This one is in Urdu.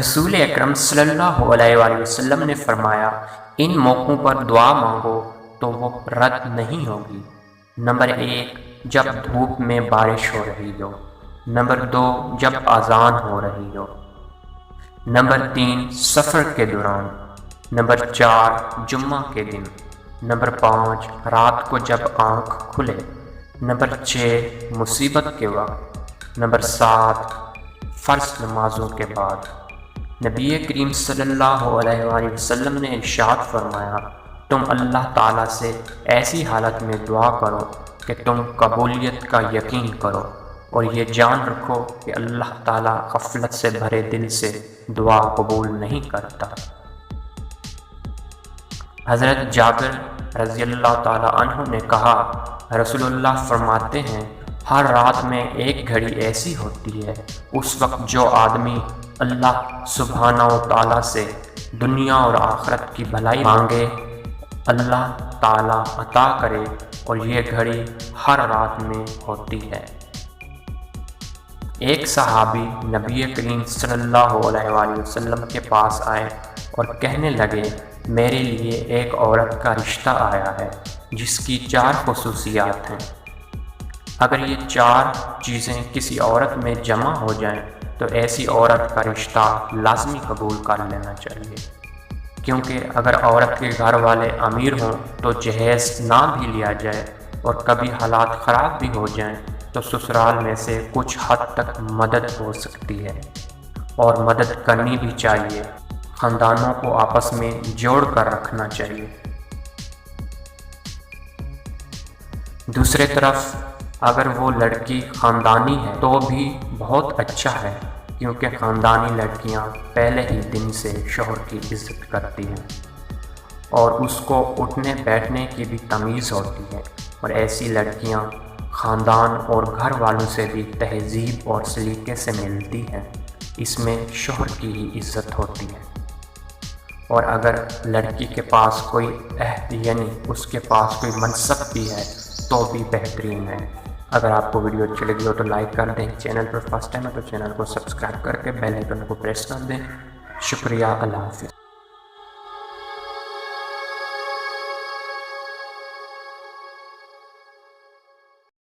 رسول اکرم صلی اللہ علیہ وآلہ وسلم نے فرمایا، ان موقعوں پر دعا مانگو تو وہ رد نہیں ہوگی۔ نمبر 1، جب دھوپ میں بارش ہو رہی ہو۔ نمبر 2، جب اذان ہو رہی ہو۔ نمبر 3، سفر کے دوران۔ نمبر 4، جمعہ کے دن۔ نمبر 5، رات کو جب آنکھ کھلے۔ نمبر 6، مصیبت کے وقت۔ نمبر 7، فرض نمازوں کے بعد۔ نبی کریم صلی اللہ علیہ وآلہ وسلم نے ارشاد فرمایا، تم اللہ تعالیٰ سے ایسی حالت میں دعا کرو کہ تم قبولیت کا یقین کرو، اور یہ جان رکھو کہ اللہ تعالیٰ غفلت سے بھرے دل سے دعا قبول نہیں کرتا۔ حضرت جابر رضی اللہ تعالیٰ عنہ نے کہا، رسول اللہ فرماتے ہیں، ہر رات میں ایک گھڑی ایسی ہوتی ہے، اس وقت جو آدمی اللہ سبحانہ و تعالیٰ سے دنیا اور آخرت کی بھلائی مانگے، اللہ تعالیٰ عطا کرے، اور یہ گھڑی ہر رات میں ہوتی ہے۔ ایک صحابی نبی کریم صلی اللہ علیہ وآلہ وسلم کے پاس آئے اور کہنے لگے، میرے لیے ایک عورت کا رشتہ آیا ہے جس کی 4 خصوصیات ہیں۔ اگر یہ 4 چیزیں کسی عورت میں جمع ہو جائیں تو ایسی عورت کا رشتہ لازمی قبول کر لینا چاہیے، کیونکہ اگر عورت کے گھر والے امیر ہوں تو جہیز نہ بھی لیا جائے، اور کبھی حالات خراب بھی ہو جائیں تو سسرال میں سے کچھ حد تک مدد ہو سکتی ہے، اور مدد کرنی بھی چاہیے۔ خاندانوں کو آپس میں جوڑ کر رکھنا چاہیے۔ دوسری طرف اگر وہ لڑکی خاندانی ہے تو بھی بہت اچھا ہے، کیونکہ خاندانی لڑکیاں پہلے ہی دن سے شوہر کی عزت کرتی ہیں، اور اس کو اٹھنے بیٹھنے کی بھی تمیز ہوتی ہے، اور ایسی لڑکیاں خاندان اور گھر والوں سے بھی تہذیب اور سلیقے سے ملتی ہیں، اس میں شوہر کی ہی عزت ہوتی ہے۔ اور اگر لڑکی کے پاس کوئی عہد یعنی اس کے پاس کوئی منصب بھی ہے تو بھی بہترین ہے۔ اگر آپ کو ویڈیو اچھی لگی ہو تو لائک کر دیں، چینل پر فرسٹ ٹائم ہے تو چینل کو سبسکرائب کر کے بیل آئیکن کو پریس کر دیں۔ شکریہ، اللہ حافظ۔